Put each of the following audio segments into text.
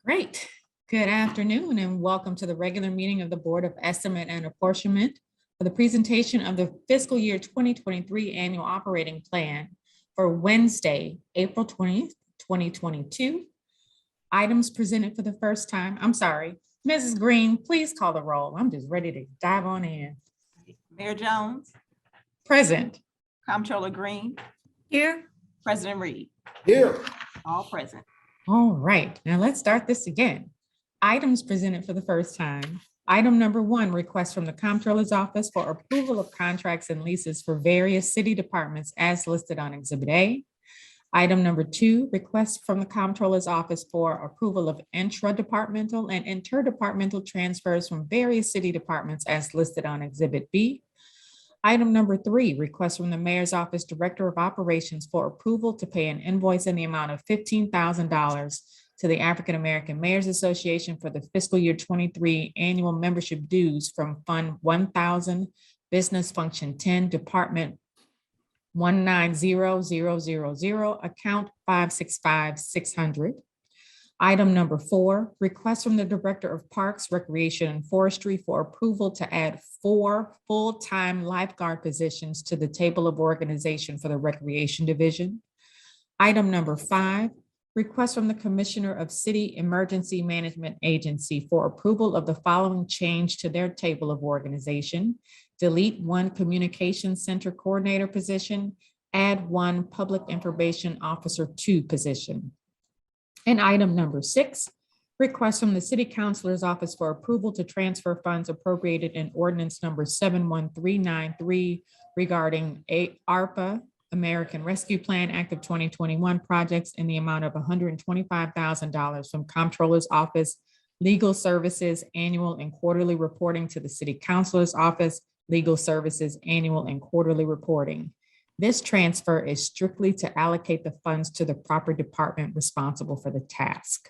Great. Good afternoon and welcome to the regular meeting of the Board of Estimate and Apportionment for the presentation of the fiscal year 2023 annual operating plan for Wednesday, April 20th, 2022. Items presented for the first time. I'm sorry, Mrs. Green, please call the roll. I'm just ready to dive on in. Mayor Jones, Present. Comptroller Green, Here. President Reed, Here. all present. All right, now let's start this again. Items presented for the first time. Item number 1, request from the Comptroller's Office for approval of contracts and leases for various city departments as listed on Exhibit A. Item number 2, request from the Comptroller's Office for approval of intra-departmental and interdepartmental transfers from various city departments as listed on Exhibit B. Item number 3, request from the Mayor's Office Director of Operations for approval to pay an invoice in the amount of $15,000 to the African American Mayors Association for the fiscal year 23 annual membership dues from Fund 1000, Business Function 10, Department 190000, account 565-600. Item number 4, request from the Director of Parks, Recreation, and Forestry for approval to add 4 full-time lifeguard positions to the table of organization for the Recreation Division. Item number 5, request from the Commissioner of City Emergency Management Agency for approval of the following change to their table of organization. Delete 1 Communications Center Coordinator position, add 1 Public Information Officer 2 position. And item number 6, request from the City Councilor's Office for approval to transfer funds appropriated in ordinance number 71393 regarding ARPA, American Rescue Plan Act of 2021 projects in the amount of $125,000 from Comptroller's Office, Legal Services, Annual and Quarterly Reporting to the City Councilor's Office, Legal Services, Annual and Quarterly Reporting. This transfer is strictly to allocate the funds to the proper department responsible for the task.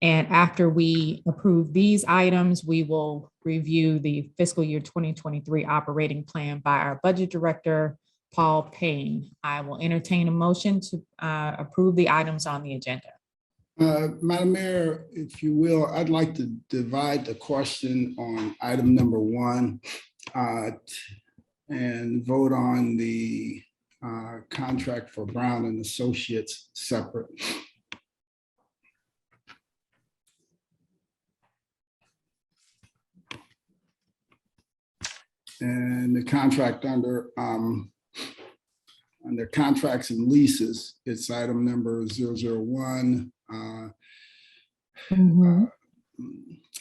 And after we approve these items, we will review the fiscal year 2023 operating plan by our budget director, Paul Payne. I will entertain a motion to approve the items on the agenda. Madam Mayor, if you will, I'd like to divide the question on item number 1 and vote on the contract for Brown and Associates separate. And the contract under contracts and leases, it's item number 001,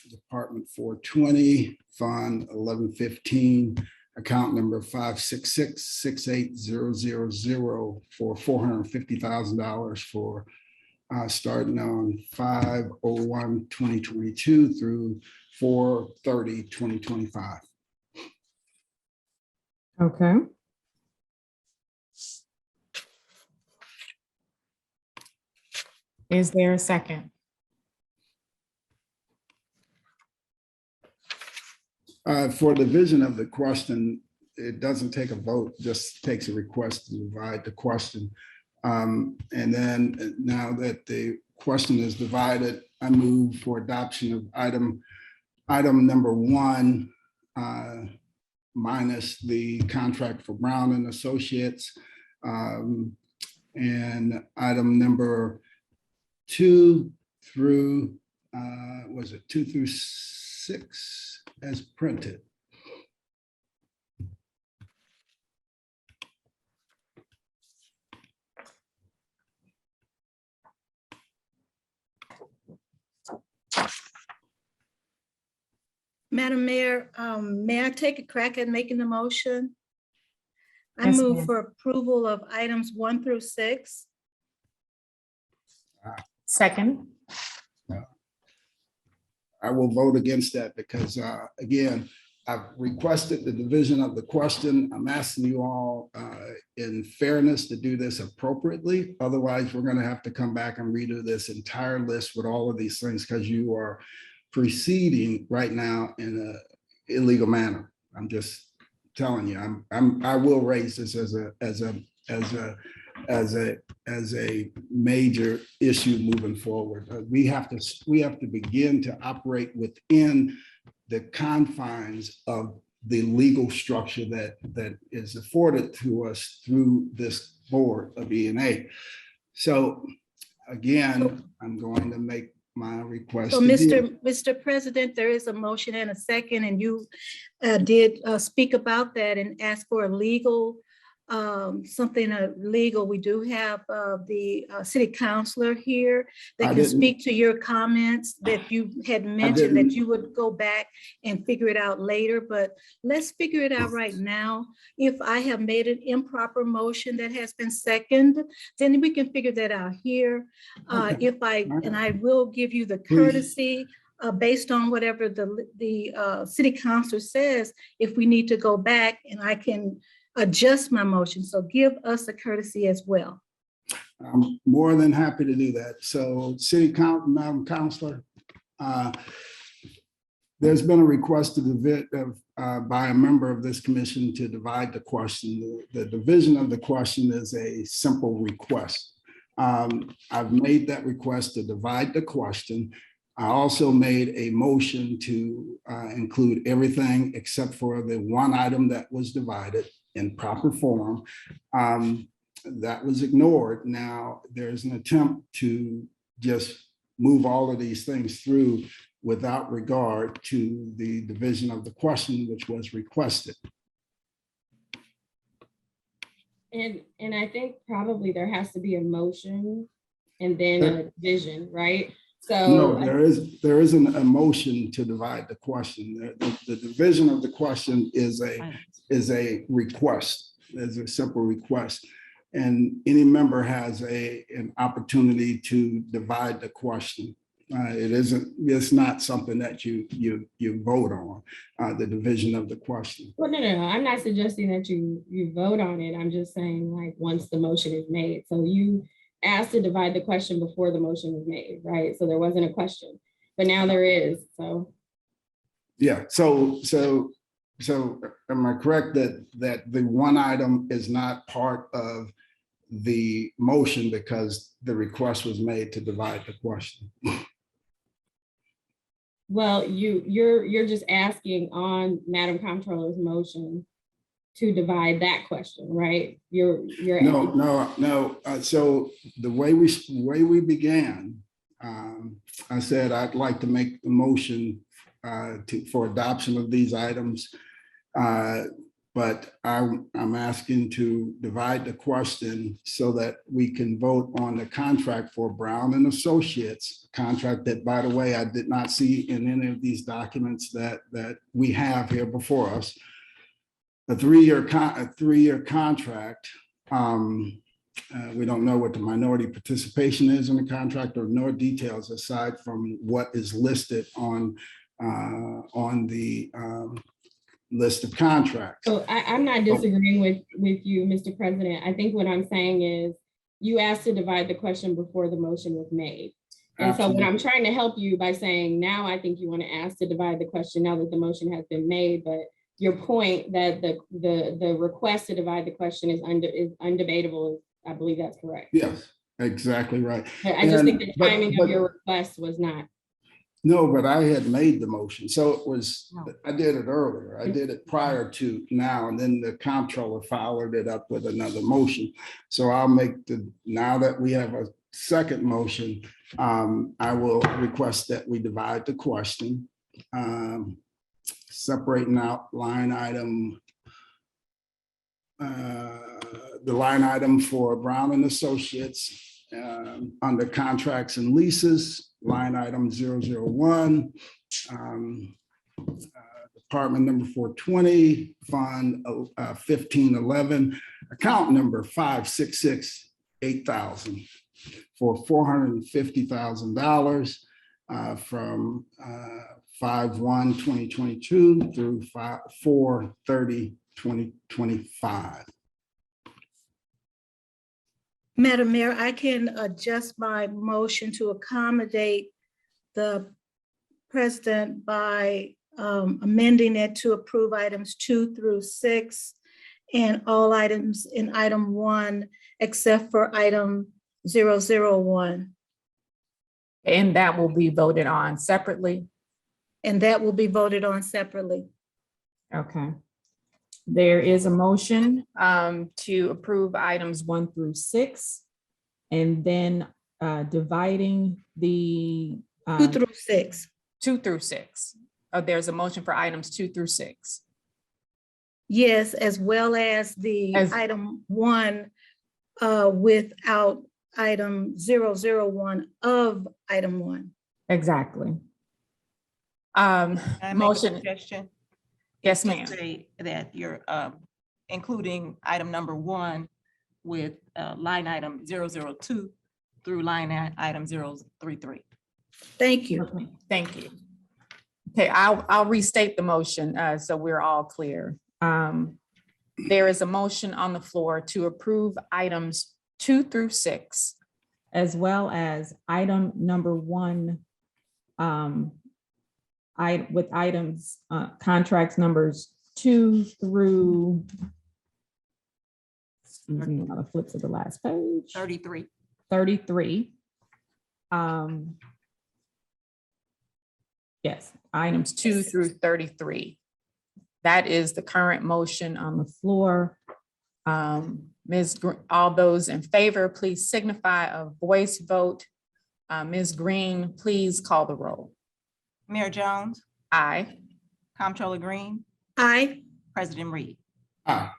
Department 420, Fund 1115, account number 566-68000 for $450,000 for starting on 5/01/2022 through 4/30/2025. Okay. Is there a second? For division of the question, it doesn't take a vote, just takes a request to divide the question. And then now that the question is divided, I move for adoption of item number 1 minus the contract for Brown and Associates, and item number 2 through 2 through 6 as printed. Madam Mayor, may I take a crack at making the motion? I Yes, move ma'am. for approval of items 1 through 6. Second. I will vote against that because, again, I've requested the division of the question. I'm asking you all in fairness to do this appropriately. Otherwise, we're going to have to come back and redo this entire list with all of these things because you are proceeding right now in an illegal manner. I'm just telling you, I will raise this as a as a major issue moving forward. We have to begin to operate within the confines of the legal structure that is afforded to us through this board of E&A. So again, I'm going to make my request. So, Mr. President, there is a motion and a second, and you did speak about that and ask for a legal, something legal. We do have the city councilor here that can speak to your comments that you had mentioned that you would go back and figure it out later, but let's figure it out right now. If I have made an improper motion that has been seconded, then we can figure that out here. And I will give you the courtesy based on whatever the city council says, if we need to go back, and I can adjust my motion. So give us a courtesy as well. I'm more than happy to do that. So Madam Councilor, there's been a request by a member of this commission to divide the question. The division of the question is a simple request. I've made that request to divide the question. I also made a motion to include everything except for the one item that was divided in proper form. That was ignored. Now there's an attempt to just move all of these things through without regard to the division of the question, which was requested. And I think probably there has to be a motion and then a division, right? So no, there isn't a motion to divide the question. The division of the question is a request, is a simple request. And any member has an opportunity to divide the question. It's not something that you vote on, the division of the question. Well, no. I'm not suggesting that you vote on it. I'm just saying, like, once the motion is made. So you asked to divide the question before the motion was made, right? So there wasn't a question, but now there is. So yeah. So am I correct that the one item is not part of the motion because the request was made to divide the question? Well, you're just asking on Madam Comptroller's motion to divide that question, right? No. So the way we began, I said I'd like to make the motion for adoption of these items, but I'm asking to divide the question so that we can vote on the contract for Brown and Associates, contract that, by the way, I did not see in any of these documents that we have here before us. A three-year contract. We don't know what the minority participation is in the contract, or nor details aside from what is listed on the list of contracts. So I'm not disagreeing with you, Mr. President. I think what I'm saying is you asked to divide the question before the motion was made. And Absolutely. So what I'm trying to help you by saying now I think you want to ask to divide the question now that the motion has been made, but your point that the request to divide the question is undebatable, I believe that's correct. Yes, exactly right. I just think the timing of your request was not. No, but I had made the motion. So it was, I did it earlier. I did it prior to now, and then the comptroller followed it up with another motion. So I'll make now that we have a second motion, I will request that we divide the question. Separating out line item, the line item for Brown and Associates under contracts and leases, line item 001, department number 420, fund 1511, account number 566-8000 for $450,000 from 5/1/2022 through 4/30/2025. Madam Mayor, I can adjust my motion to accommodate the president by amending it to approve items 2 through 6 and all items in item 1, except for item 001. And that will be voted on separately. And that will be voted on separately. Okay. There is a motion to approve items 1 through 6, and then dividing the 2 through 6. 2 through 6. Oh, there's a motion for items 2 through 6. Yes, as well as the As- item 1 without item 001 of item 1. Exactly. Can I make a Motion, suggestion? yes, Just ma'am. say that you're including item number 1 with line item 002 through line item 033. Thank you. Okay, thank you. Okay, I'll restate the motion so we're all clear. There is a motion on the floor to approve items 2 through 6, as well as item number 1, with items, contracts numbers 2 through, excuse me, on the flip to the last page. 33. 33. Yes, items 2 through 33. That is the current motion on the floor. All those in favor, please signify a voice vote. Ms. Green, please call the roll. Mayor Jones, Aye. Comptroller Green, Aye. President Reed. Aye.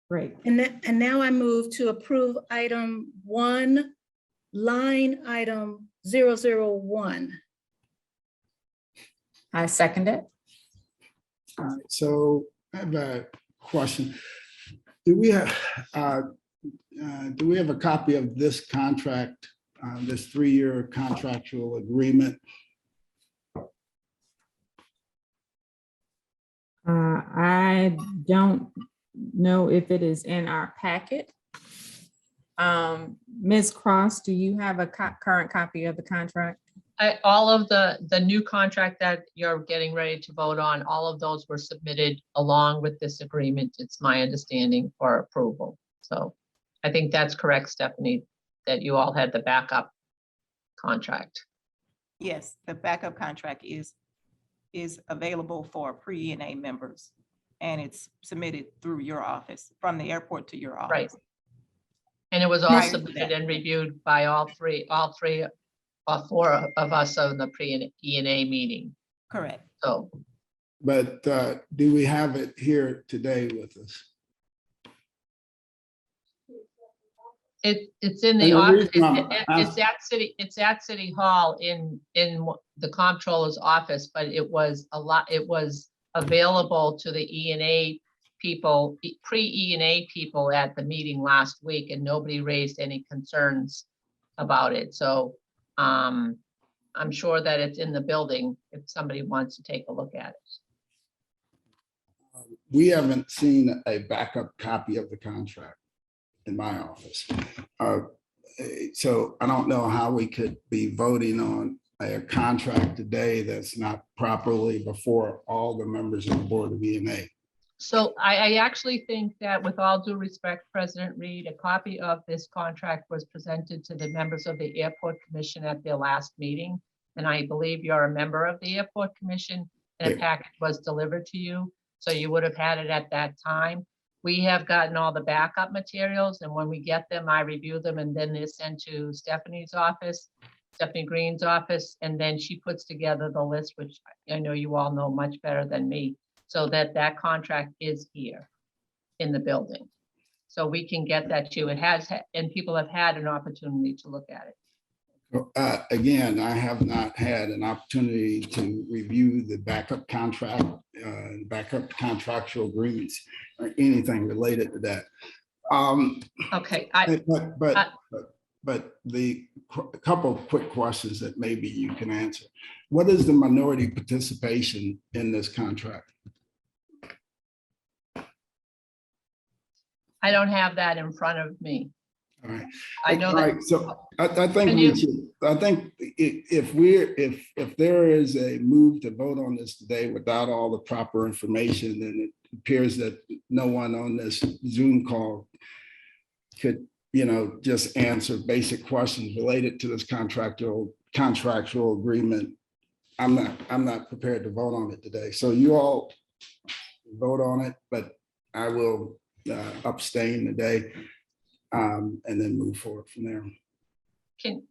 Great. And now I move to approve item 1, line item 001. I second it. All right, so I have a question. Do we have a copy of this contract, this 3-year contractual agreement? I don't know if it is in our packet. Ms. Cross, do you have a current copy of the contract? All of the new contract that you're getting ready to vote on, all of those were submitted along with this agreement. It's my understanding for approval. So I think that's correct, Stephanie, that you all had the backup contract. Yes, the backup contract is available for pre-ENA members, and it's submitted through your office, from the airport to your office. Right. And it was all Prior to submitted that. and reviewed by all three or 4 of us on the pre-ENA meeting. Correct. So But do we have it here today with us? it's in And the the office. reason I'm It's at City Hall in the comptroller's office, but it was available to the ENA people, pre-ENA people at the meeting last week, and nobody raised any concerns about it. So I'm sure that it's in the building if somebody wants to take a look at it. We haven't seen a backup copy of the contract in my office. So I don't know how we could be voting on a contract today that's not properly before all the members of the Board of ENA. So I actually think that, with all due respect, President Reed, a copy of this contract was presented to the members of the Airport Commission at their last meeting. And I believe you're a member of the Airport Commission, and a Yeah. package was delivered to you. So you would have had it at that time. We have gotten all the backup materials, and when we get them, I review them, and then they're sent to Stephanie's office, Stephanie Green's office, and then she puts together the list, which I know you all know much better than me, so that contract is here in the building. So we can get that to you. It has, and people have had an opportunity to look at it. Again, I have not had an opportunity to review the backup contract, backup contractual agreements, or anything related to that. Okay, But a couple of quick questions that maybe you can answer. What is the minority participation in this contract? I don't have that in front of me. All right. I know All that. right, so I think Can we you- should, I think if there is a move to vote on this today without all the proper information, then appears that no one on this Zoom call could, just answer basic questions related to this contractual agreement. I'm not prepared to vote on it today. So you all vote on it, but I will abstain today, and then move forward from there. Can,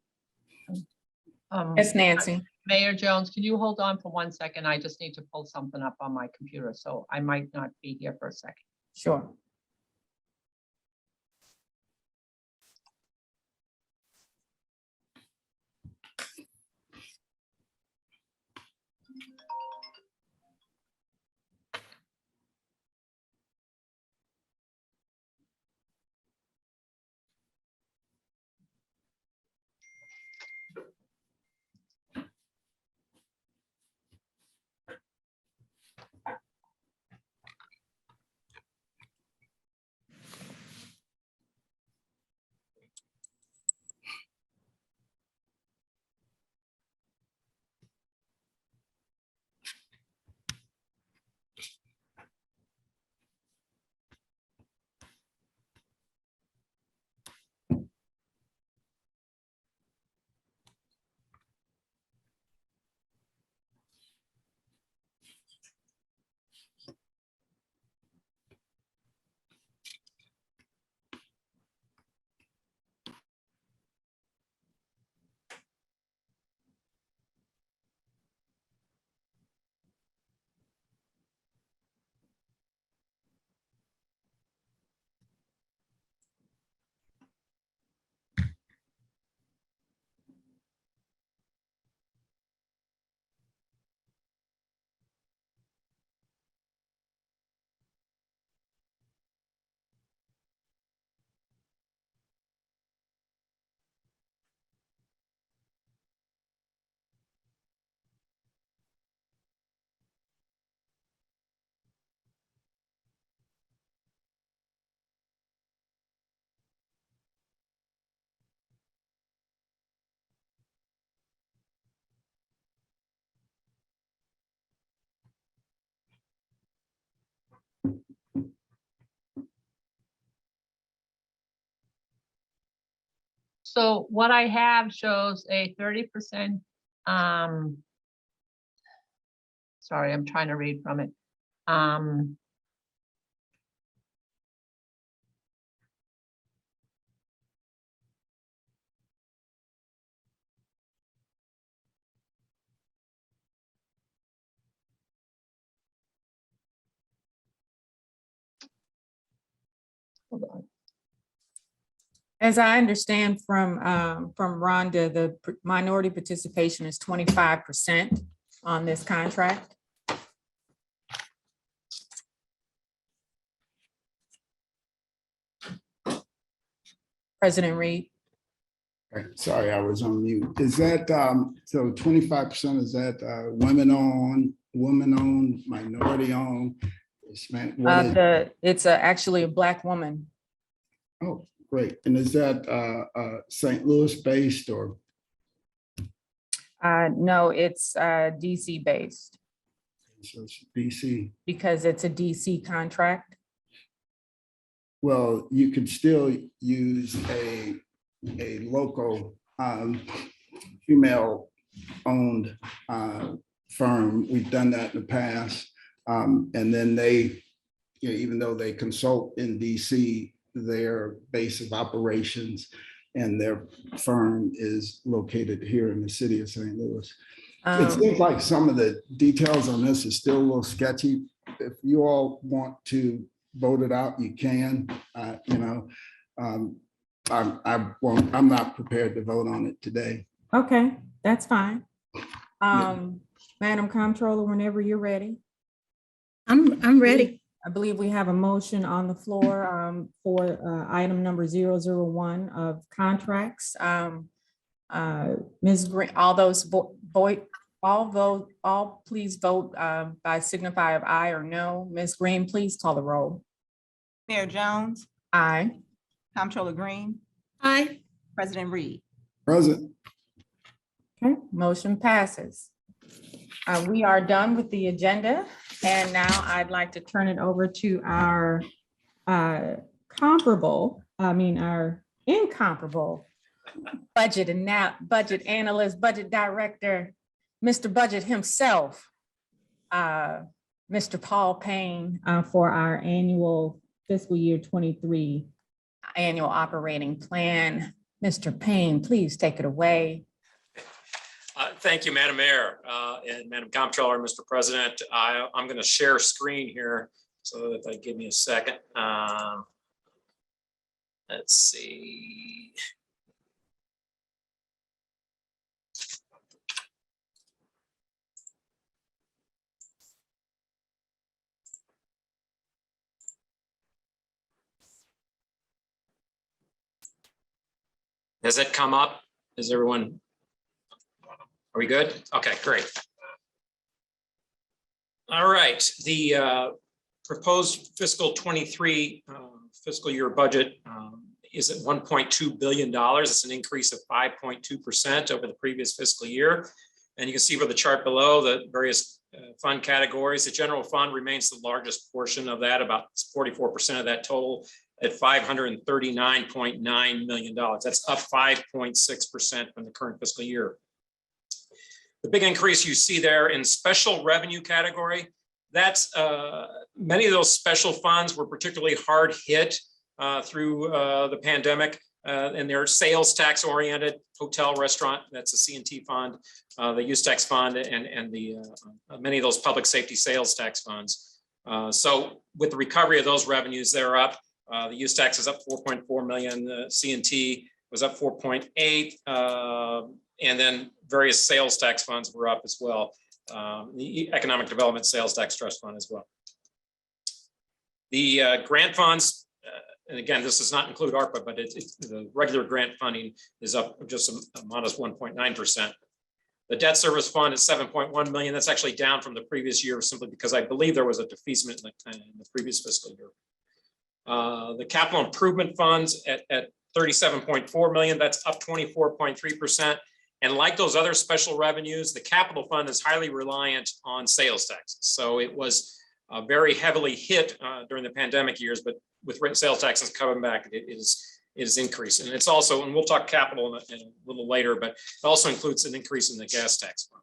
Yes, Nancy. Mayor Jones, can you hold on for 1 second? I just need to pull something up on my computer, so I might not be here for a second. Sure. So what I have shows a 30%, sorry, I'm trying to read from it. Hold on. As I understand from Rhonda, the minority participation is 25% on this contract. President Reed. Okay, sorry, I was on mute. Is that, so 25%, is that women-owned, minority-owned? It's actually a Black woman. Oh, great. And is that St. Louis based or? No, it's DC based So it's DC? because it's a DC contract. Well, you could still use a local female-owned firm. We've done that in the past. And then they, even though they consult in DC, their base of operations and their firm is located here in the city of St. Louis. It seems like some of the details on this is still a little sketchy. If you all want to vote it out, you can. I'm not prepared to vote on it today. Okay, that's fine. Madam Comptroller, whenever you're ready. I'm ready. I believe we have a motion on the floor for item number 001 of contracts. Ms. Green, all please vote by signify of aye or no. Ms. Green, please call the roll. Mayor Jones, Aye. Comptroller Green, Aye. President Reed. Present. Okay, motion passes. We are done with the agenda, and now I'd like to turn it over to our our incomparable budget analyst, budget director, Mr. Budget himself, Mr. Paul Payne, for our annual fiscal year 23 annual operating plan. Mr. Payne, please take it away. Thank you, Madam Mayor, and Madam Comptroller, Mr. President. I'm going to share screen here, so if I give me a second. Let's see. Has it come up? Is everyone? Are we good? Okay, great. All right, the proposed fiscal 23 fiscal year budget is at $1.2 billion. It's an increase of 5.2% over the previous fiscal year. And you can see by the chart below the various fund categories. The general fund remains the largest portion of that, about 44% of that total, at $539.9 million. That's up 5.6% from the current fiscal year. The big increase you see there in special revenue category, that's many of those special funds were particularly hard hit through the pandemic, and they're sales tax oriented, hotel, restaurant, that's a C&T fund, the use tax fund, and the many of those public safety sales tax funds. So with the recovery of those revenues, they're up. The use tax is up 4.4 million. The C&T was up 4.8, and then various sales tax funds were up as well. The Economic Development Sales Tax Trust Fund as well. The grant funds, and again, this does not include ARPA, but the regular grant funding is up just a modest 1.9%. The debt service fund is 7.1 million. That's actually down from the previous year simply because I believe there was a defeasance in the previous fiscal year. The capital improvement funds at 37.4 million, that's up 24.3%. And like those other special revenues, the capital fund is highly reliant on sales taxes. So it was very heavily hit during the pandemic years, but with sales taxes coming back, it is increasing. And it's also, and we'll talk capital in a little later, but it also includes an increase in the gas tax fund.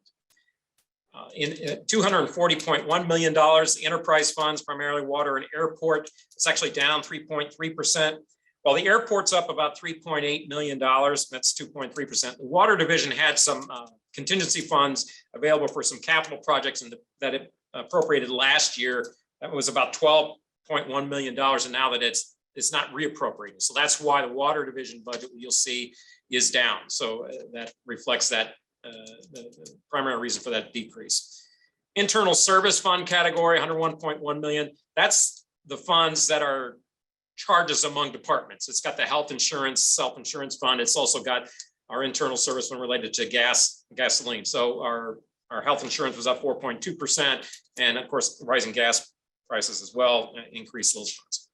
In $240.1 million, the enterprise funds, primarily water and airport, it's actually down 3.3%. While the airport's up about $3.8 million, that's 2.3%. The water division had some contingency funds available for some capital projects that it appropriated last year. That was about $12.1 million, and now that it's not reappropriated. So that's why the water division budget, you'll see, is down. So that reflects that the primary reason for that decrease. Internal service fund category, 101.1 million. That's the funds that are charges among departments. It's got the health insurance, self-insurance fund. It's also got our internal service fund related to gasoline. So our health insurance was up 4.2%. And of course, rising gas prices as well increased those funds.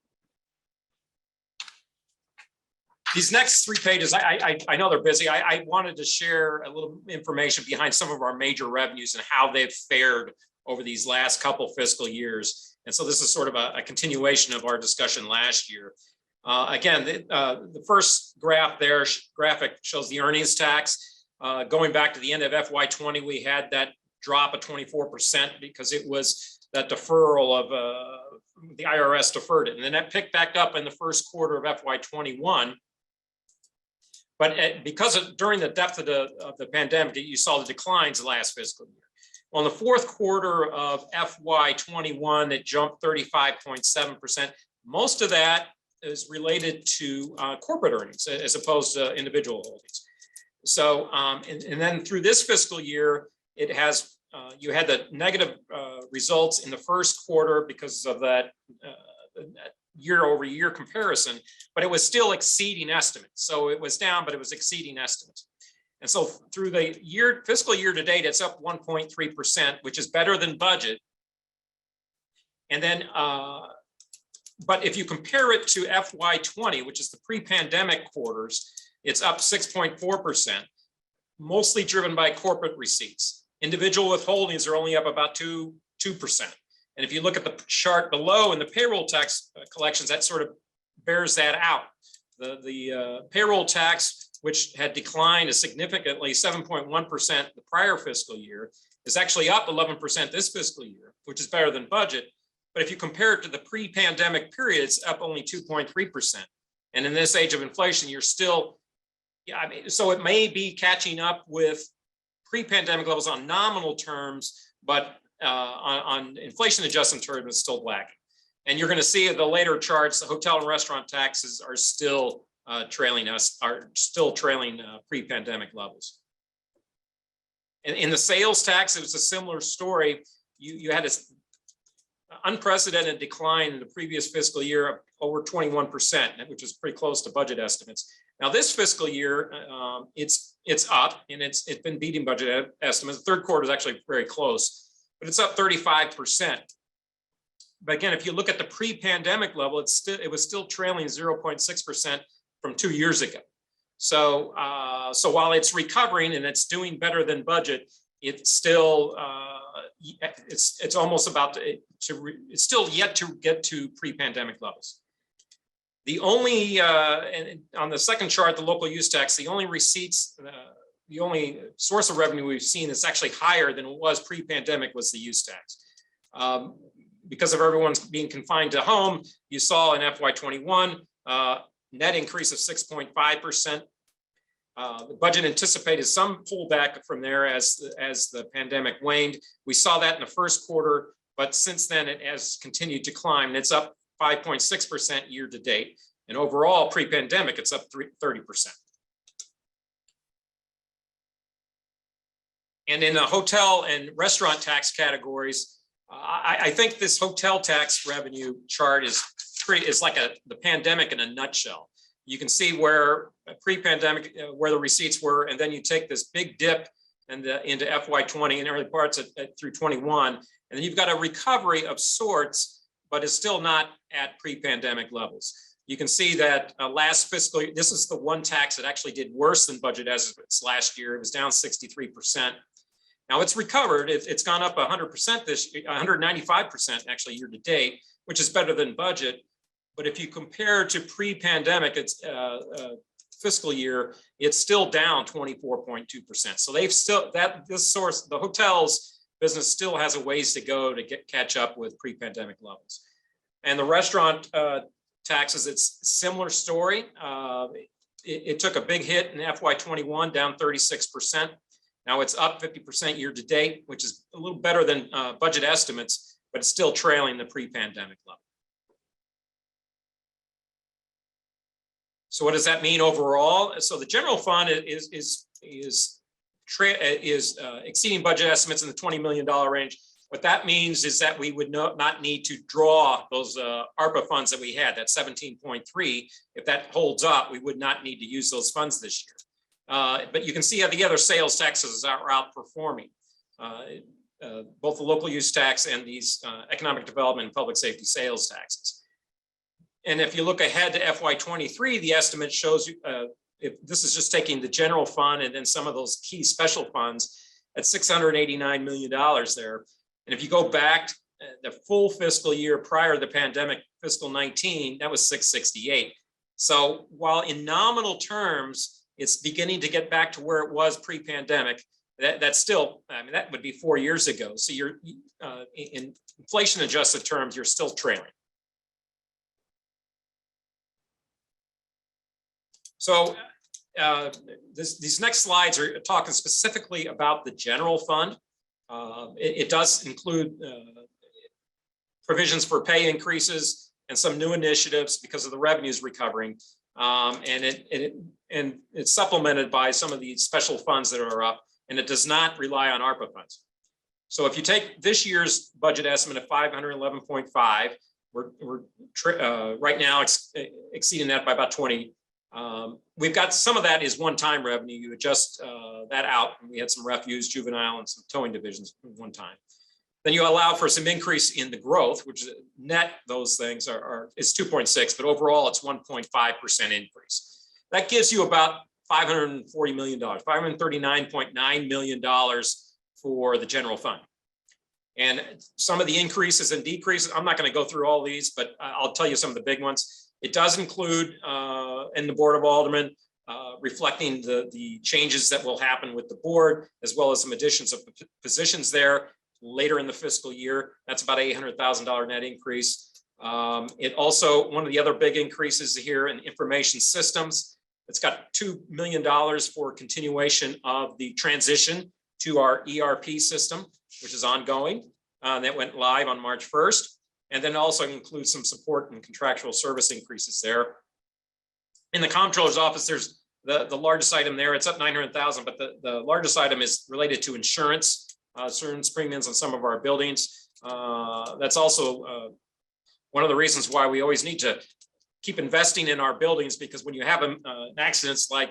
These next 3 pages, I know they're busy. I wanted to share a little information behind some of our major revenues and how they've fared over these last couple fiscal years. And so this is sort of a continuation of our discussion last year. Again, the first graphic shows the earnings tax. Going back to the end of FY20, we had that drop of 24% because it was that deferral of the IRS deferred it. And then that picked back up in the first quarter of FY21. But during the depth of the pandemic, you saw the declines last fiscal year. Well, in the fourth quarter of FY21, it jumped 35.7%. Most of that is related to corporate earnings as opposed to individual holdings. So, and then through this fiscal year, it has you had the negative results in the first quarter because of that year-over-year comparison, but it was still exceeding estimates. So it was down, but it was exceeding estimates. And so through the fiscal year to date, it's up 1.3%, which is better than budget. And then, but if you compare it to FY20, which is the pre-pandemic quarters, it's up 6.4%, mostly driven by corporate receipts. Individual withholdings are only up about 2%. And if you look at the chart below in the payroll tax collections, that sort of bears that out. The payroll tax, which had declined significantly 7.1% the prior fiscal year, is actually up 11% this fiscal year, which is better than budget. But if you compare it to the pre-pandemic period, it's up only 2.3%. And in this age of inflation, you're still, I mean, so it may be catching up with pre-pandemic levels on nominal terms, but on inflation adjustment terms, it's still lagging. And you're going to see in the later charts, the hotel and restaurant taxes are still trailing pre-pandemic levels. In the sales tax, it was a similar story. You had this unprecedented decline in the previous fiscal year of over 21%, which is pretty close to budget estimates. Now this fiscal year, it's up, and it's been beating budget estimates. The third quarter is actually very close, but it's up 35%. But again, if you look at the pre-pandemic level, it was still trailing 0.6% from 2 years ago. So while it's recovering and it's doing better than budget, it's still it's almost about it's still yet to get to pre-pandemic levels. The only and on the second chart, the local use tax, the only receipts, the only source of revenue we've seen that's actually higher than it was pre-pandemic was the use tax. Because of everyone's being confined to home, you saw in FY21 net increase of 6.5%. The budget anticipated some pullback from there as the pandemic waned. We saw that in the first quarter, but since then it has continued to climb. And it's up 5.6% year to date. And overall, pre-pandemic, it's up 30%. And in the hotel and restaurant tax categories, I think this hotel tax revenue chart is like the pandemic in a nutshell. You can see where pre-pandemic, where the receipts were, and then you take this big dip into FY20 and early parts through 21, and then you've got a recovery of sorts, but it's still not at pre-pandemic levels. You can see that last fiscal year, this is the one tax that actually did worse than budget estimates last year. It was down 63%. Now it's recovered. It's gone up 100% this year, 195% actually year to date, which is better than budget. But if you compare to pre-pandemic, it's fiscal year, it's still down 24.2%. So they've still this source, the hotels business still has a ways to go to catch up with pre-pandemic levels. And the restaurant taxes, it's similar story. It took a big hit in FY21, down 36%. Now it's up 50% year to date, which is a little better than budget estimates, but it's still trailing the pre-pandemic level. So what does that mean overall? So the general fund is exceeding budget estimates in the $20 million range. What that means is that we would not need to draw those ARPA funds that we had, that 17.3. If that holds up, we would not need to use those funds this year. But you can see how the other sales taxes are outperforming, both the local use tax and these economic development and public safety sales taxes. And if you look ahead to FY23, the estimate shows you, if this is just taking the general fund and then some of those key special funds at $689 million there. And if you go back the full fiscal year prior to the pandemic, fiscal 19, that was 668. So while in nominal terms, it's beginning to get back to where it was pre-pandemic, that's still, I mean, that would be 4 years ago. So you're in inflation adjusted terms, you're still trailing. So these next slides are talking specifically about the general fund. It does include provisions for pay increases and some new initiatives because of the revenues recovering. And it's supplemented by some of the special funds that are up, and it does not rely on ARPA funds. So if you take this year's budget estimate of 511.5, we're right now exceeding that by about 20. We've got some of that is one-time revenue. You adjust that out, and we had some refuse, juvenile, and some towing divisions one time. Then you allow for some increase in the growth, which net those things is 2.6, but overall it's 1.5% increase. That gives you about $540 million, $539.9 million for the general fund. And some of the increases and decreases, I'm not going to go through all these, but I'll tell you some of the big ones. It does include in the Board of Aldermen reflecting the changes that will happen with the board, as well as some additions of positions there later in the fiscal year. That's about $800,000 net increase. It also, one of the other big increases here in information systems, it's got $2 million for continuation of the transition to our ERP system, which is ongoing. That went live on March 1st. And then also includes some support and contractual service increases there. In the comptroller's office, there's the largest item there. It's up 900,000, but the largest item is related to insurance premiums on some of our buildings. That's also one of the reasons why we always need to keep investing in our buildings, because when you have accidents like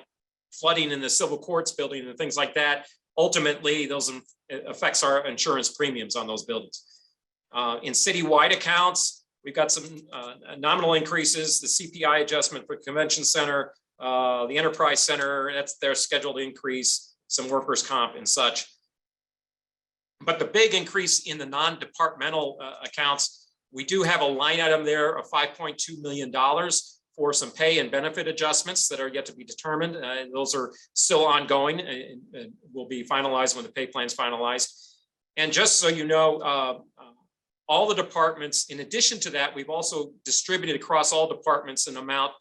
flooding in the civil courts building and things like that, ultimately those affects our insurance premiums on those buildings. In citywide accounts, we've got some nominal increases, the CPI adjustment for Convention Center, the Enterprise Center, that's their scheduled increase, some workers' comp and such. But the big increase in the non-departmental accounts, we do have a line item there of $5.2 million for some pay and benefit adjustments that are yet to be determined. Those are still ongoing and will be finalized when the pay plan is finalized. And just so you know, all the departments, in addition to that, we've also distributed across all departments an amount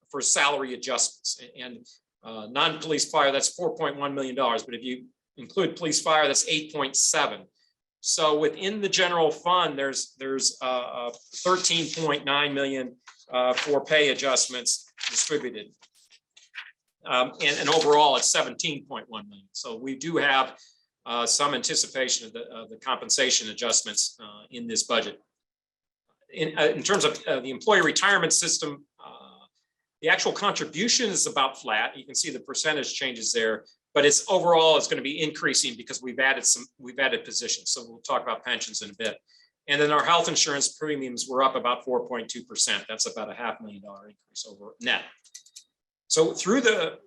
for salary adjustments. And non-police fire, that's $4.1 million. But if you include police fire, that's 8.7. So within the general fund, there's 13.9 million for pay adjustments distributed. And overall, it's 17.1 million. So we do have some anticipation of the compensation adjustments in this budget. In terms of the employee retirement system, the actual contribution is about flat. You can see the percentage changes there, but it's overall it's going to be increasing because we've added positions. So we'll talk about pensions in a bit. And then our health insurance premiums were up about 4.2%. That's about a $500,000 increase over net. So through the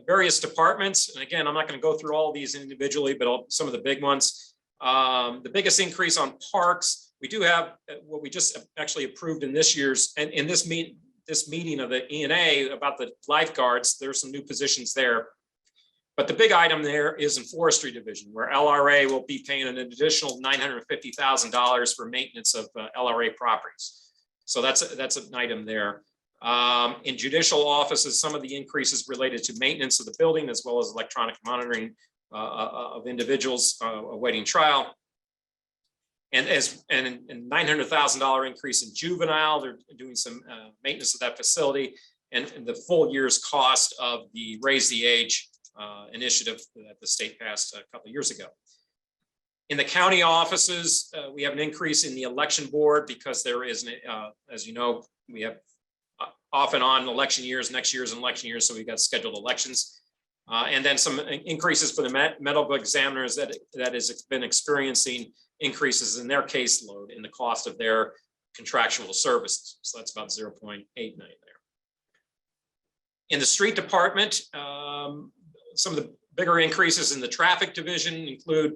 various departments, and again, I'm not going to go through all these individually, but some of the big ones. The biggest increase on parks, we do have what we just actually approved in this year's, and in this meeting of the E&A about the lifeguards. There's some new positions there. But the big item there is in forestry division, where LRA will be paying an additional $950,000 for maintenance of LRA properties. So that's an item there. In judicial offices, some of the increases related to maintenance of the building, as well as electronic monitoring of individuals awaiting trial. And $900,000 increase in juvenile, they're doing some maintenance of that facility, and the full year's cost of the Raise the Age initiative that the state passed a couple of years ago. In the county offices, we have an increase in the election board because there is, as you know, we have off and on election years, next year's an election year, so we've got scheduled elections. And then some increases for the medical examiners that has been experiencing increases in their caseload in the cost of their contractual services. So that's about 0.8 million there. In the street department, some of the bigger increases in the traffic division include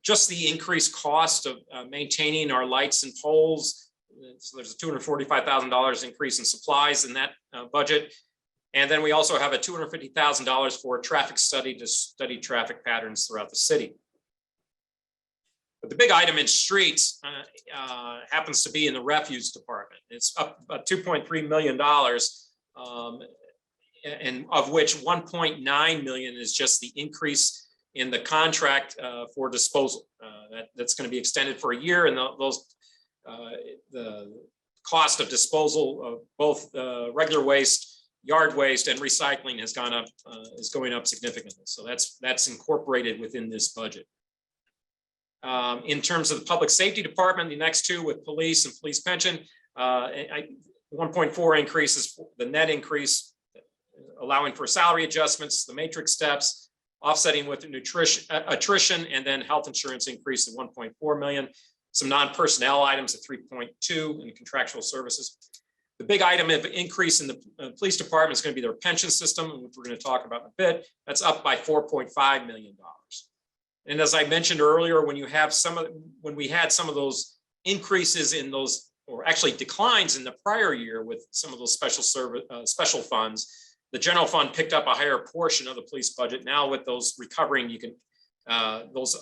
just the increased cost of maintaining our lights and poles. So there's a $245,000 increase in supplies in that budget. And then we also have a $250,000 for a traffic study to study traffic patterns throughout the city. But the big item in streets happens to be in the refuse department. It's up about $2.3 million, and of which 1.9 million is just the increase in the contract for disposal. That's going to be extended for a year, and the cost of disposal of both regular waste, yard waste, and recycling has gone up, is going up significantly. So that's incorporated within this budget. In terms of the public safety department, the next two with police and police pension, 1.4 increases, the net increase, allowing for salary adjustments, the matrix steps, offsetting with attrition, and then health insurance increase of 1.4 million. Some non-personnel items at 3.2 in contractual services. The big item of increase in the police department is going to be their pension system, which we're going to talk about in a bit. That's up by $4.5 million. And as I mentioned earlier, when you have when we had some of those increases in those, or actually declines in the prior year with some of those special funds, the general fund picked up a higher portion of the police budget. Now with those recovering, you can those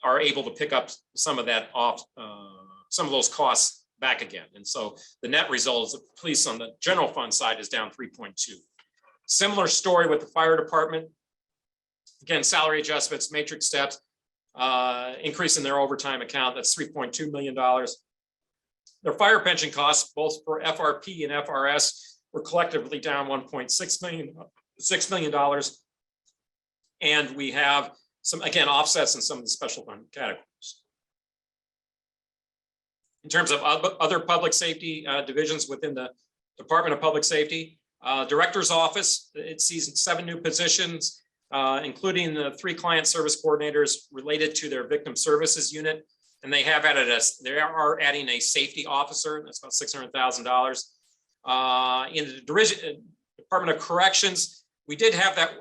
are able to pick up some of that off, some of those costs back again. And so the net result is the police on the general fund side is down 3.2. Similar story with the fire department. Again, salary adjustments, matrix steps, increase in their overtime account, that's $3.2 million. Their fire pension costs, both for FRP and FRS, were collectively down $6 million. And we have some, again, offsets in some of the special fund categories. In terms of other public safety divisions within the Department of Public Safety, Director's Office, it sees 7 new positions, including the 3 client service coordinators related to their victim services unit. And they have added they are adding a safety officer. That's about $600,000. In the Department of Corrections, we did have that.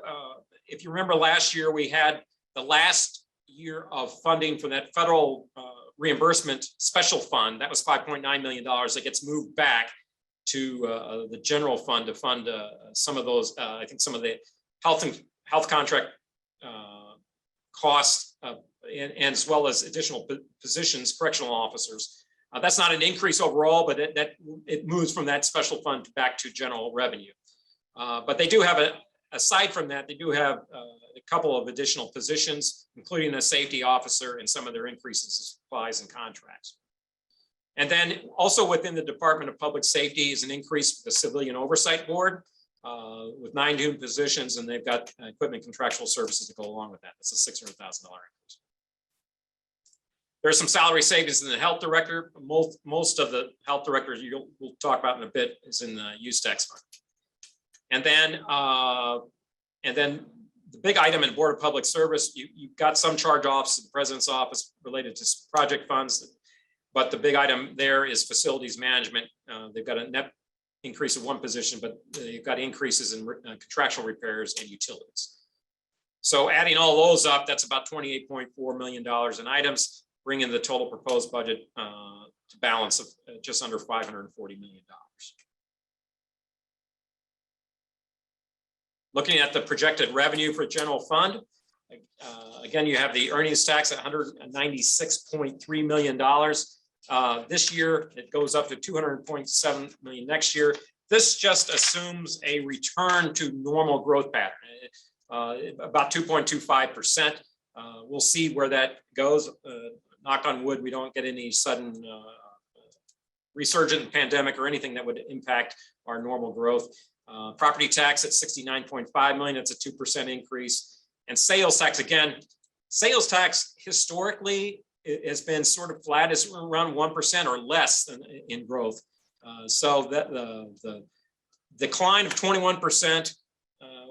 If you remember last year, we had the last year of funding for that federal reimbursement special fund. That was $5.9 million. That gets moved back to the general fund to fund some of those. I think some of the health contract costs, and as well as additional positions, correctional officers. That's not an increase overall, but it moves from that special fund back to general revenue. But they do have aside from that, they do have a couple of additional positions, including a safety officer and some of their increases in supplies and contracts. And then also within the Department of Public Safety is an increase with the Civilian Oversight Board with 9 new positions, and they've got equipment contractual services to go along with that. That's a $600,000 increase. There's some salary savings in the health director. Most of the health directors we'll talk about in a bit is in the use tax fund. And then the big item in Board of Public Service, you've got some charge offs in the President's office related to project funds, but the big item there is facilities management. They've got a net increase of 1 position, but you've got increases in contractual repairs and utilities. So adding all those up, that's about $28.4 million in items, bringing the total proposed budget to balance of just under $540 million. Looking at the projected revenue for general fund, again, you have the earnings tax at $196.3 million. This year, it goes up to $200.7 million next year. This just assumes a return to normal growth pattern, about 2.25%. We'll see where that goes. Knock on wood, we don't get any sudden resurgent pandemic or anything that would impact our normal growth. Property tax at $69.5 million, that's a 2% increase. And sales tax, again, sales tax historically has been sort of flat, is around 1% or less in growth. So that the decline of 21%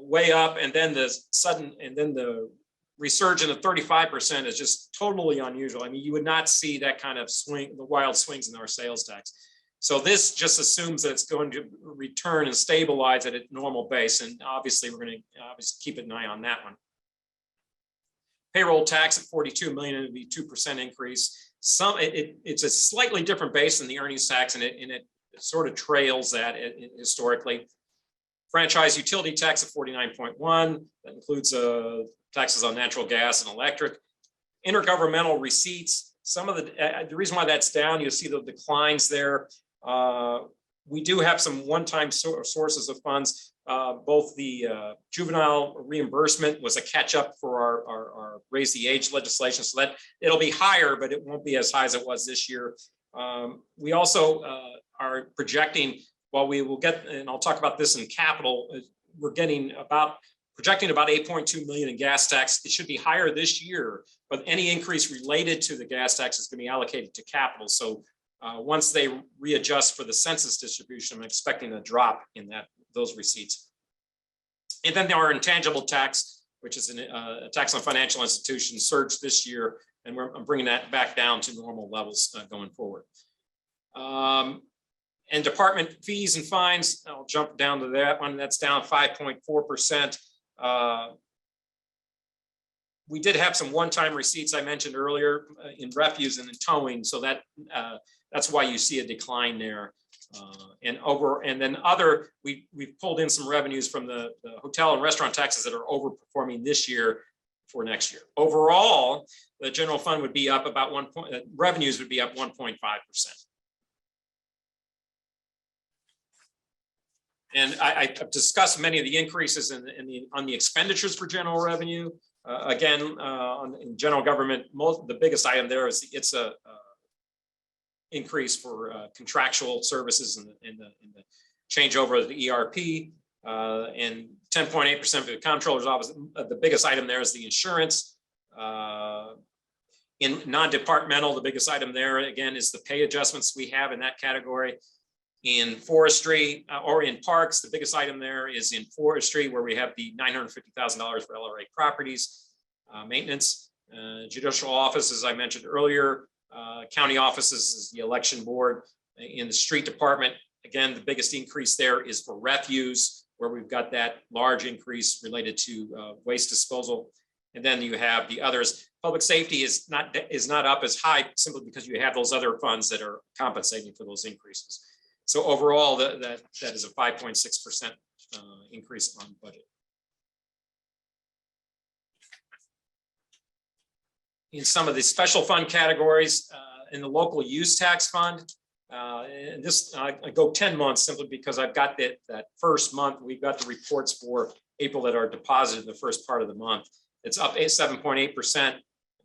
way up, and then the resurgence of 35% is just totally unusual. I mean, you would not see that kind of swing, the wild swings in our sales tax. So this just assumes that it's going to return and stabilize at a normal base. And obviously we're going to obviously keep an eye on that one. Payroll tax at $42 million, it would be 2% increase. It's a slightly different base than the earnings tax, and it sort of trails that historically. Franchise utility tax at 49.1, that includes taxes on natural gas and electric. Intergovernmental receipts, some of the reason why that's down, you'll see the declines there. We do have some one-time sources of funds. Both the juvenile reimbursement was a catch-up for our raise the age legislation, so that it'll be higher, but it won't be as high as it was this year. We also are projecting, while we will get, and I'll talk about this in capital, we're projecting about 8.2 million in gas tax. It should be higher this year, but any increase related to the gas tax is going to be allocated to capital. So once they readjust for the census distribution, I'm expecting a drop in those receipts. And then our intangible tax, which is a tax on financial institutions, surged this year, and I'm bringing that back down to normal levels going forward. And department fees and fines, I'll jump down to that one. That's down 5.4%. we did have some one-time receipts I mentioned earlier in refuse and in towing, so that that's why you see a decline there. And then other, we've pulled in some revenues from the hotel and restaurant taxes that are overperforming this year for next year. Overall, the general fund would be up about revenues would be up 1.5%. And I've discussed many of the increases on the expenditures for general revenue. Again, in general government, the biggest item there is it's a increase for contractual services in the changeover of the ERP, and 10.8% for the comptroller's office. The biggest item there is the insurance. In non-departmental, the biggest item there again is the pay adjustments we have in that category. In forestry or in parks, the biggest item there is in forestry, where we have the $950,000 for LRA properties maintenance. Judicial office, as I mentioned earlier, county offices is the election board. In the street department, again, the biggest increase there is for refuse, where we've got that large increase related to waste disposal. And then you have the others. Public safety is not up as high simply because you have those other funds that are compensating for those increases. So overall, that is a 5.6% increase on budget. In some of the special fund categories, in the local use tax fund, and this I go 10 months simply because I've got that first month. We've got the reports for April that are deposited in the first part of the month. It's up 7.8%.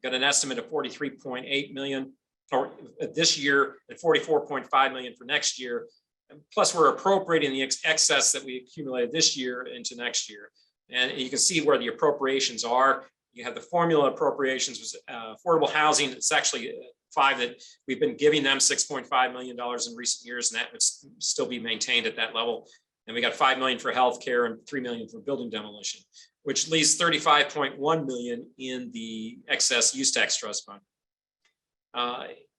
Got an estimate of 43.8 million or this year and 44.5 million for next year. And plus, we're appropriating the excess that we accumulated this year into next year. And you can see where the appropriations are. You have the formula appropriations, was affordable housing. It's actually 5 that we've been giving them $6.5 million in recent years, and that would still be maintained at that level. And we got 5 million for healthcare and 3 million for building demolition, which leaves 35.1 million in the excess use tax trust fund.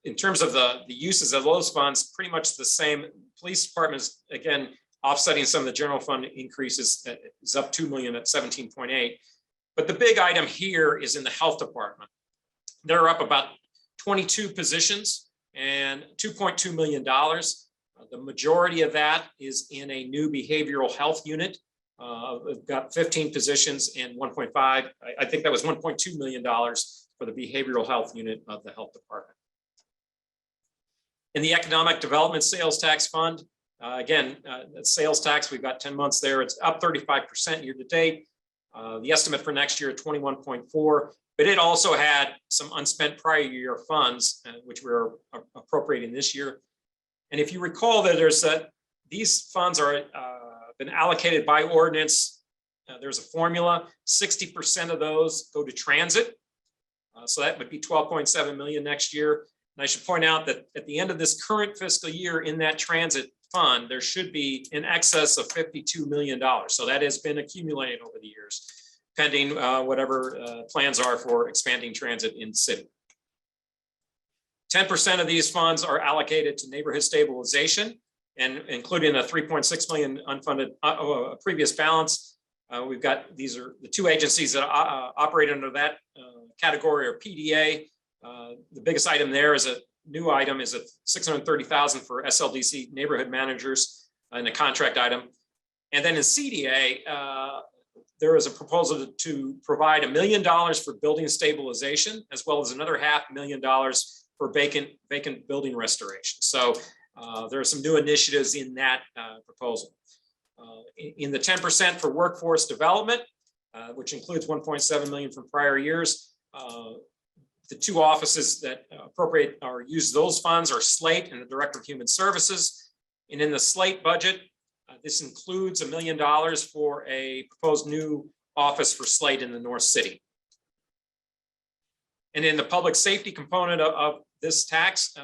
In terms of the uses of those funds, pretty much the same. Police departments, again, offsetting some of the general fund increases, is up 2 million at 17.8. But the big item here is in the health department. They're up about 22 positions and $2.2 million. The majority of that is in a new behavioral health unit. We've got 15 positions and 1.5. I think that was $1.2 million for the behavioral health unit of the health department. In the economic development sales tax fund, again, sales tax, we've got 10 months there. It's up 35% year to date. The estimate for next year, 21.4, but it also had some unspent prior year funds, which we're appropriating this year. And if you recall that these funds are been allocated by ordinance. There's a formula. 60% of those go to transit. So that would be 12.7 million next year. And I should point out that at the end of this current fiscal year in that transit fund, there should be in excess of $52 million. So that has been accumulated over the years, pending whatever plans are for expanding transit in the city. 10% of these funds are allocated to neighborhood stabilization, and including a 3.6 million unfunded previous balance. We've got, these are the two agencies that operate under that category, or PDA. The biggest item there is a new item, is a $630,000 for SLDC neighborhood managers and a contract item. And then in CDA, there is a proposal to provide $1 million for building stabilization, as well as another $500,000 for vacant building restoration. So there are some new initiatives in that proposal. In the 10% for workforce development, which includes 1.7 million from prior years, the two offices that appropriate or use those funds are Slate and the Director of Human Services. And in the Slate budget, this includes $1 million for a proposed new office for Slate in the North City. And in the public safety component of this tax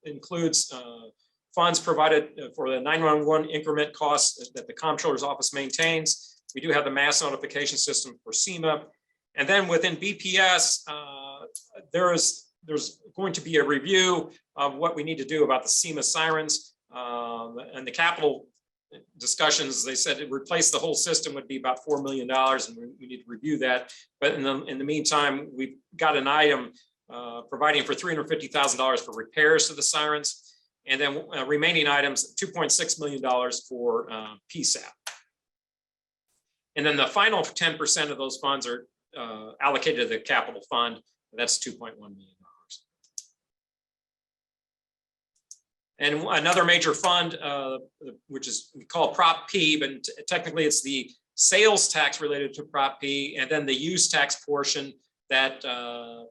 includes funds provided for the 911 increment costs that the comptroller's office maintains. We do have the mass notification system for SEMA. And then within BPS, there's going to be a review of what we need to do about the SEMA sirens and the capital discussions, they said to replace the whole system would be about $4 million, and we need to review that. But in the meantime, we've got an item providing for $350,000 for repairs to the sirens, and then remaining items, $2.6 million for PSAP. And then the final 10% of those funds are allocated to the capital fund. That's $2.1 million. And another major fund, which is we call Prop P, but technically it's the sales tax related to Prop P, and then the use tax portion that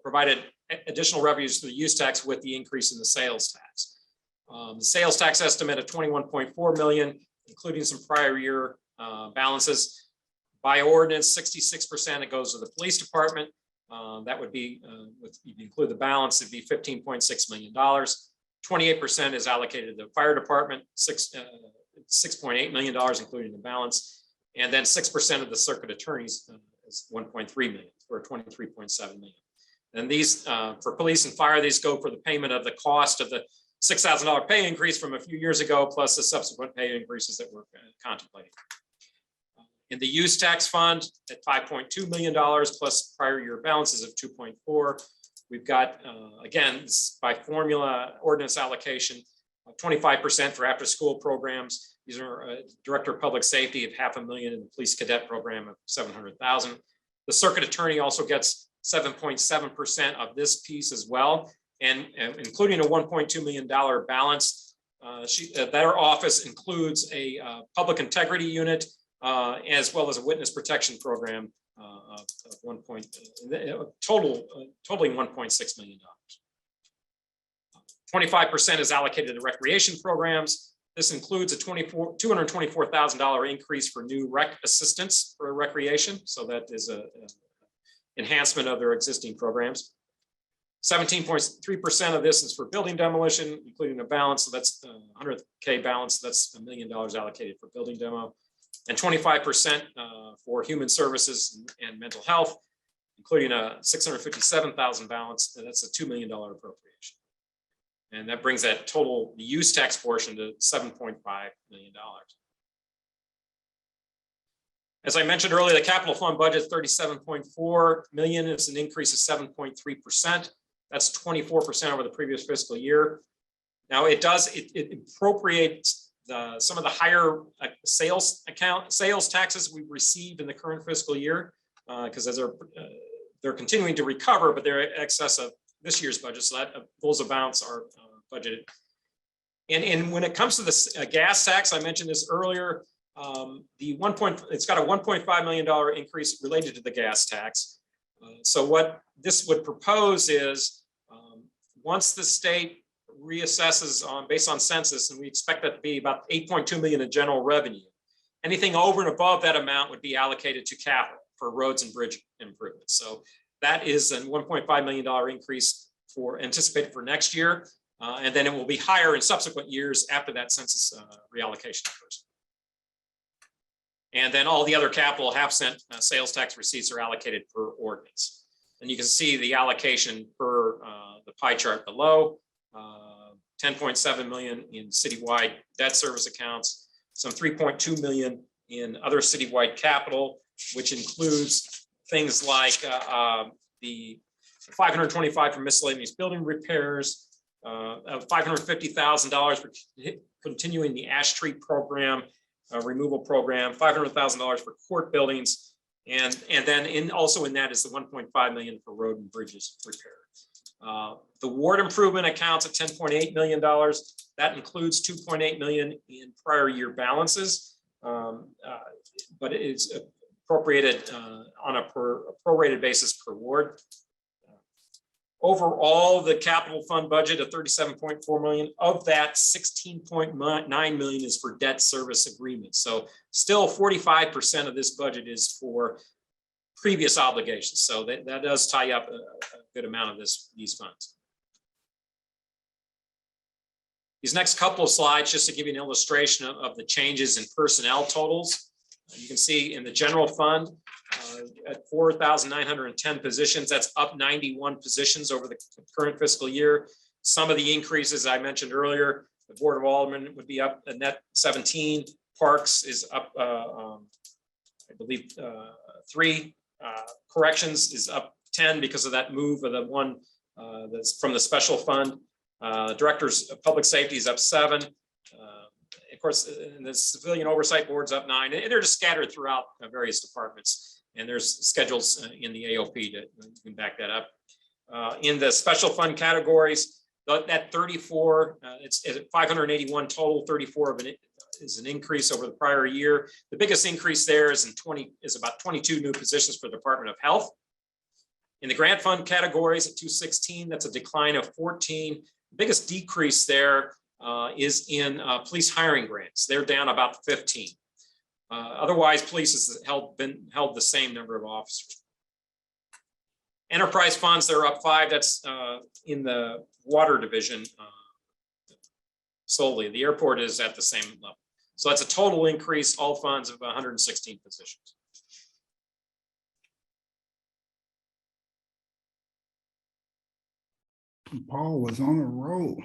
provided additional revenues to the use tax with the increase in the sales tax. The sales tax estimate of 21.4 million, including some prior year balances. By ordinance, 66% it goes to the police department. That would be, if you include the balance, it'd be $15.6 million. 28% is allocated to the fire department, $6.8 million, including the balance. And then 6% of the circuit attorneys is 1.3 million, or 23.7 million. And these, for police and fire, these go for the payment of the cost of the $6,000 pay increase from a few years ago, plus the subsequent pay increases that we're contemplating. In the use tax fund at $5.2 million plus prior year balances of 2.4. We've got, again, by formula ordinance allocation, 25% for after school programs. These are Director of Public Safety of $500,000 in the police cadet program of $700,000. The circuit attorney also gets 7.7% of this piece as well. And including a $1.2 million balance, their office includes a public integrity unit, as well as a witness protection program of totaling $1.6 million. 25% is allocated to recreation programs. This includes a $224,000 increase for new rec assistants for recreation. So that is a enhancement of their existing programs. 17.3% of this is for building demolition, including a balance. So that's $100K balance. That's $1 million allocated for building demo. And 25% for human services and mental health, including a $657,000 balance. And that's a $2 million appropriation. And that brings that total use tax portion to $7.5 million. As I mentioned earlier, the capital fund budget 37.4 million is an increase of 7.3%. That's 24% over the previous fiscal year. Now it appropriates some of the higher sales taxes we've received in the current fiscal year, because as they're continuing to recover, but they're in excess of this year's budget, so that those amounts are budgeted. And when it comes to the gas tax, I mentioned this earlier. It's got a $1.5 million increase related to the gas tax. So what this would propose is, once the state reassesses based on census, and we expect that to be about 8.2 million in general revenue, anything over and above that amount would be allocated to capital for roads and bridge improvements. So that is a $1.5 million increase anticipated for next year, and then it will be higher in subsequent years after that census reallocation occurs. And then all the other capital half-cent sales tax receipts are allocated per ordinance. And you can see the allocation per the pie chart below. 10.7 million in citywide debt service accounts, some 3.2 million in other citywide capital, which includes things like the 525 for miscellaneous building repairs, $550,000 for continuing the ash tree program, removal program, $500,000 for court buildings, and then also in that is the 1.5 million for road and bridges repair. The ward improvement accounts at $10.8 million. That includes $2.8 million in prior year balances, but it's appropriated on a prorated basis per ward. Overall, the capital fund budget of 37.4 million, of that 16.9 million is for debt service agreements. So still 45% of this budget is for previous obligations. So that does tie up a good amount of these funds. These next couple of slides, just to give you an illustration of the changes in personnel totals. You can see in the general fund at 4,910 positions, that's up 91 positions over the current fiscal year. Some of the increases I mentioned earlier, the Board of Aldermen would be up a net 17, Parks is up, I believe, 3. Corrections is up 10 because of that move of the one that's from the special fund. Directors of Public Safety is up 7. Of course, the Civilian Oversight Board's up 9, and they're just scattered throughout various departments. And there's schedules in the AOP that you can back that up. In the special fund categories, that 34, it's at 581 total. 34 of it is an increase over the prior year. The biggest increase there is about 22 new positions for the Department of Health. In the grant fund categories at 216, that's a decline of 14. The biggest decrease there is in police hiring grants. They're down about 15. Otherwise, police has been held the same number of officers. Enterprise funds, they're up 5. That's in the water division solely. The airport is at the same level. So that's a total increase, all funds, of 116 positions. Paul was on a roll.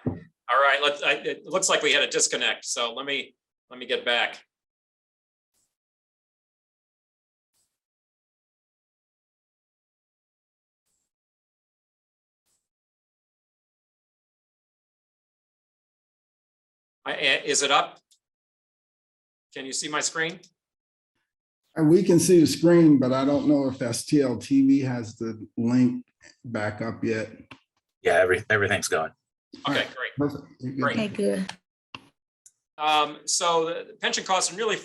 All right, it looks like we had a disconnect. So let me get back. Is it up? Can you see my screen? And we can see the screen, but I don't know if STL TV has the link back up yet. Yeah, everything's going. Okay, great. Perfect. Great. Okay, good. So the pension costs are nearly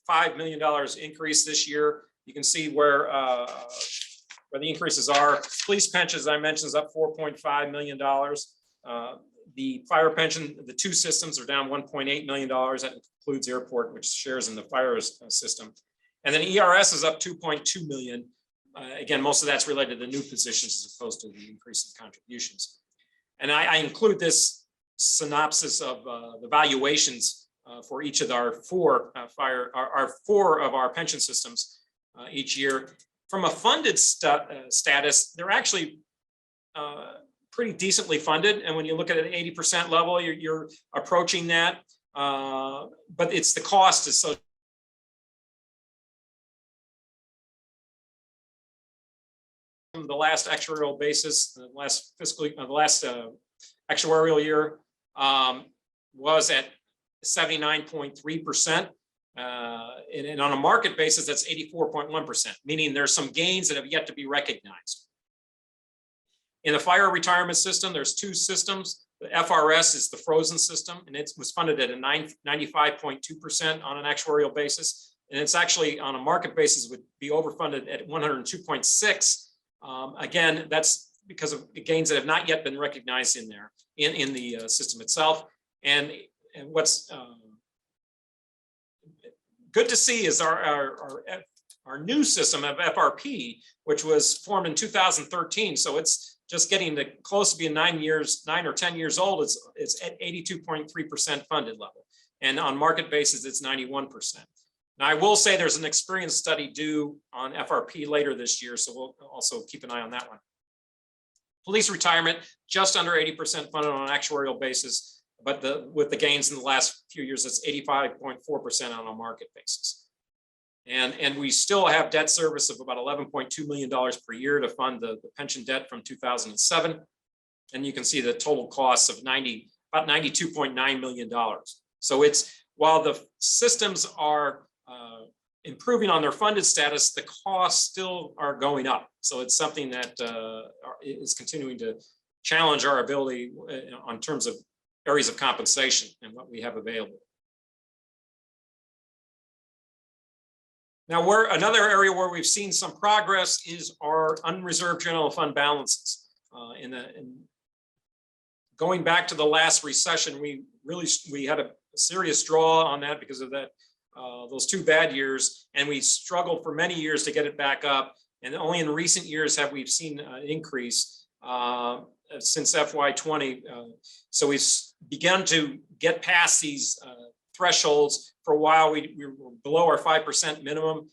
$5 million increase this year. You can see where the increases are. Police pensions, I mentioned, is up $4.5 million. The fire pension, the 2 systems are down $1.8 million. That includes airport, which shares in the fire system. And then ERS is up $2.2 million. Again, most of that's related to new positions as opposed to the increase in contributions. And I include this synopsis of the valuations for each of our 4 of our pension systems each year. From a funded status, they're actually pretty decently funded. And when you look at an 80% level, you're approaching that. But it's the cost is so the last actuarial basis, the last actuarial year was at 79.3%. And on a market basis, that's 84.1%, meaning there's some gains that have yet to be recognized. In the fire retirement system, there's 2 systems. The FRS is the frozen system, and it was funded at a 95.2% on an actuarial basis. And it's actually on a market basis would be overfunded at 102.6%. Again, that's because of the gains that have not yet been recognized in there in the system itself. And what's good to see is our new system of FRP, which was formed in 2013. So it's just getting close to being 9 or 10 years old. It's at 82.3% funded level. And on market basis, it's 91%. Now, I will say there's an experience study due on FRP later this year, so we'll also keep an eye on that one. Police retirement, just under 80% funded on an actuarial basis, but with the gains in the last few years, it's 85.4% on a market basis. And we still have debt service of about $11.2 million per year to fund the pension debt from 2007. And you can see the total costs of about $92.9 million. So while the systems are improving on their funded status, the costs still are going up. So it's something that is continuing to challenge our ability on terms of areas of compensation and what we have available. Now, another area where we've seen some progress is our unreserved general fund balances. Going back to the last recession, we had a serious draw on that because of that. Those 2 bad years, and we struggled for many years to get it back up. And only in recent years have we seen an increase since FY20. So we've begun to get past these thresholds. For a while, we were below our 5% minimum.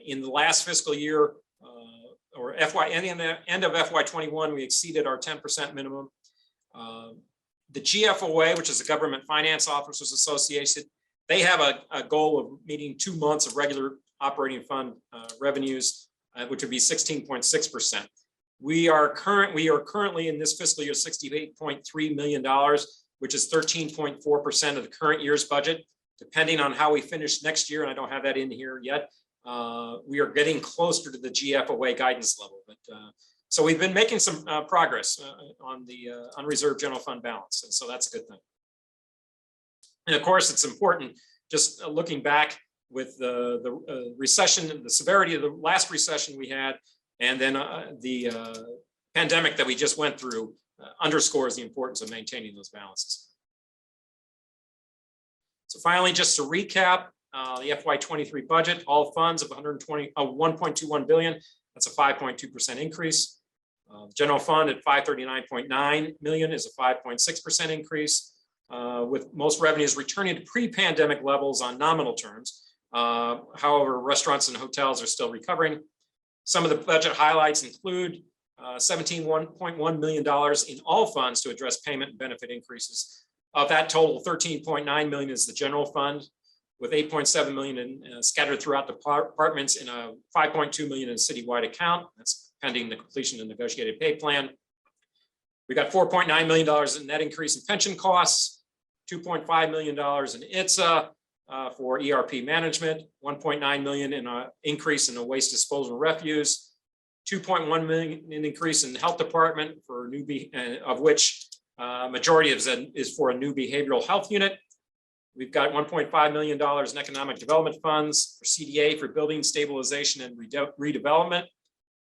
In the last fiscal year, or end of FY21, we exceeded our 10% minimum. The GFOA, which is the Government Finance Officers Association, they have a goal of meeting 2 months of regular operating fund revenues, which would be 16.6%. We are currently in this fiscal year $68.3 million, which is 13.4% of the current year's budget. Depending on how we finish next year, and I don't have that in here yet, we are getting closer to the GFOA guidance level. But so we've been making some progress on the unreserved general fund balance, and so that's a good thing. And of course, it's important just looking back with the recession, the severity of the last recession we had, and then the pandemic that we just went through underscores the importance of maintaining those balances. So finally, just to recap, the FY23 budget, all funds of 1.21 billion. That's a 5.2% increase. General fund at 539.9 million is a 5.6% increase, with most revenues returning to pre-pandemic levels on nominal terms. However, restaurants and hotels are still recovering. Some of the budget highlights include $17.1 million in all funds to address payment and benefit increases. Of that total, 13.9 million is the general fund, with 8.7 million scattered throughout the departments in a 5.2 million in a citywide account. That's pending the completion of the negotiated pay plan. We got $4.9 million in net increase in pension costs, $2.5 million in ITSA for ERP management, 1.9 million in an increase in the waste disposal and refuse, 2.1 million in increase in the health department for new, of which majority of that is for a new behavioral health unit. We've got $1.5 million in economic development funds for CDA for building stabilization and redevelopment,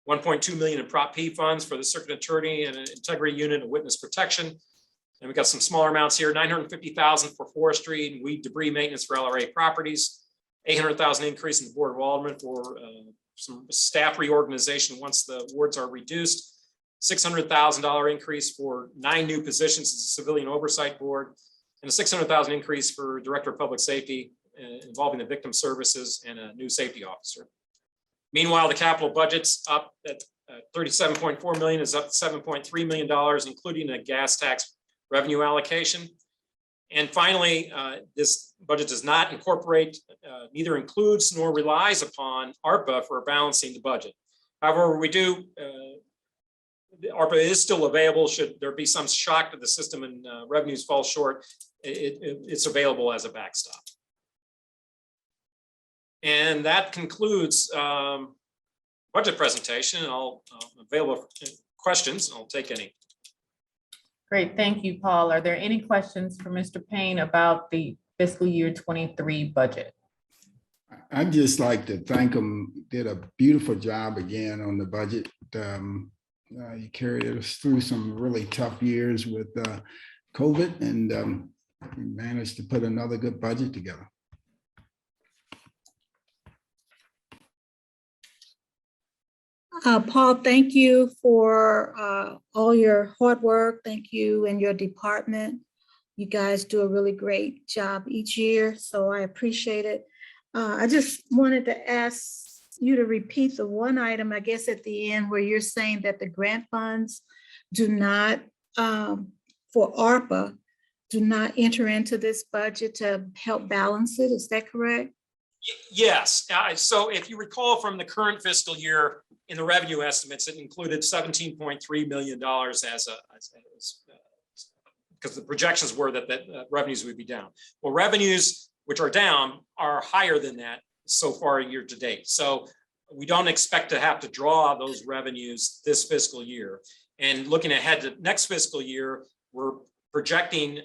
1.2 million in Prop P funds for the circuit attorney and an integrity unit and witness protection. And we've got some smaller amounts here, 950,000 for forestry and weed debris maintenance for LRA properties, 800,000 increase in the Board of Aldermen for some staff reorganization once the wards are reduced, $600,000 increase for 9 new positions as a civilian oversight board, and a $600,000 increase for Director of Public Safety involving the victim services and a new safety officer. Meanwhile, the capital budget's up at 37.4 million, is up $7.3 million, including a gas tax revenue allocation. And finally, this budget does not incorporate, neither includes nor relies upon ARPA for balancing the budget. However, we do, ARPA is still available should there be some shock to the system and revenues fall short. It's available as a backstop. And that concludes budget presentation. I'll available for questions. I'll take any. Great, thank you, Paul. Are there any questions for Mr. Payne about the fiscal year 23 budget? I'd just like to thank him. Did a beautiful job again on the budget. You carried us through some really tough years with COVID, and we managed to put another good budget together. Paul, thank you for all your hard work. Thank you and your department. You guys do a really great job each year, so I appreciate it. I just wanted to ask you to repeat the one item, I guess, at the end where you're saying that the grant funds do not, for ARPA, do not enter into this budget to help balance it. Is that correct? Yes. So if you recall from the current fiscal year, in the revenue estimates, it included $17.3 million because the projections were that revenues would be down. Well, revenues, which are down, are higher than that so far year to date. So we don't expect to have to draw those revenues this fiscal year. And looking ahead to next fiscal year, we're projecting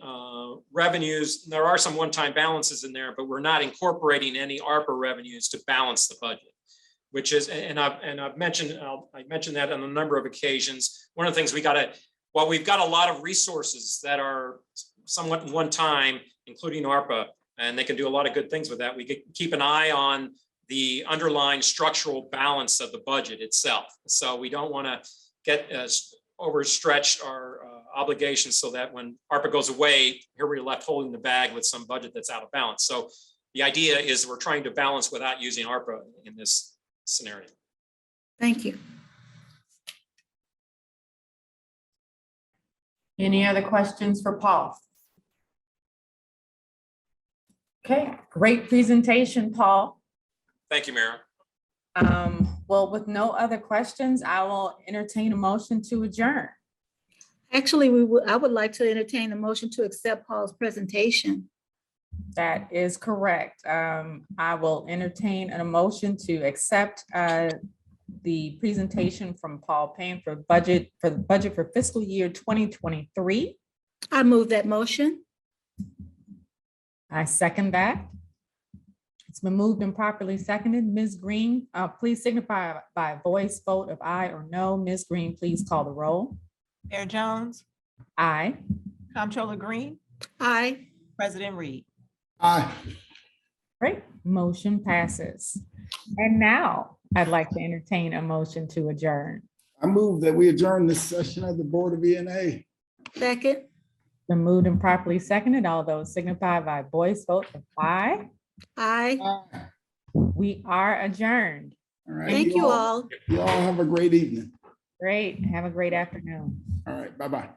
revenues. There are some one-time balances in there, but we're not incorporating any ARPA revenues to balance the budget, which is, and I've mentioned, I mentioned that on a number of occasions. One of the things we got to, while we've got a lot of resources that are somewhat one time, including ARPA, and they can do a lot of good things with that, we could keep an eye on the underlying structural balance of the budget itself. So we don't want to get overstretch our obligations so that when ARPA goes away, here we're left holding the bag with some budget that's out of balance. So the idea is we're trying to balance without using ARPA in this scenario. Thank you. Any other questions for Paul? Okay, great presentation, Paul. Thank you, Mayor. Well, with no other questions, I will entertain a motion to adjourn. Actually, I would like to entertain a motion to accept Paul's presentation. That is correct. I will entertain a motion to accept the presentation from Paul Payne for the budget for fiscal year 2023. I move that motion. I second that. It's been moved and properly seconded. Ms. Green, please signify by a voice vote of aye or no. Ms. Green, please call the roll. Mayor Jones, Aye. Comptroller Green, Aye. President Reed. Aye. Great, motion passes. And now I'd like to entertain a motion to adjourn. I move that we adjourn this session of the Board of E&A. Second. Been moved and properly seconded. All those signify by voice vote of aye. Aye. Aye. We are adjourned. All right. Thank you all. You all have a great evening. Great. Have a great afternoon. All right. Bye-bye.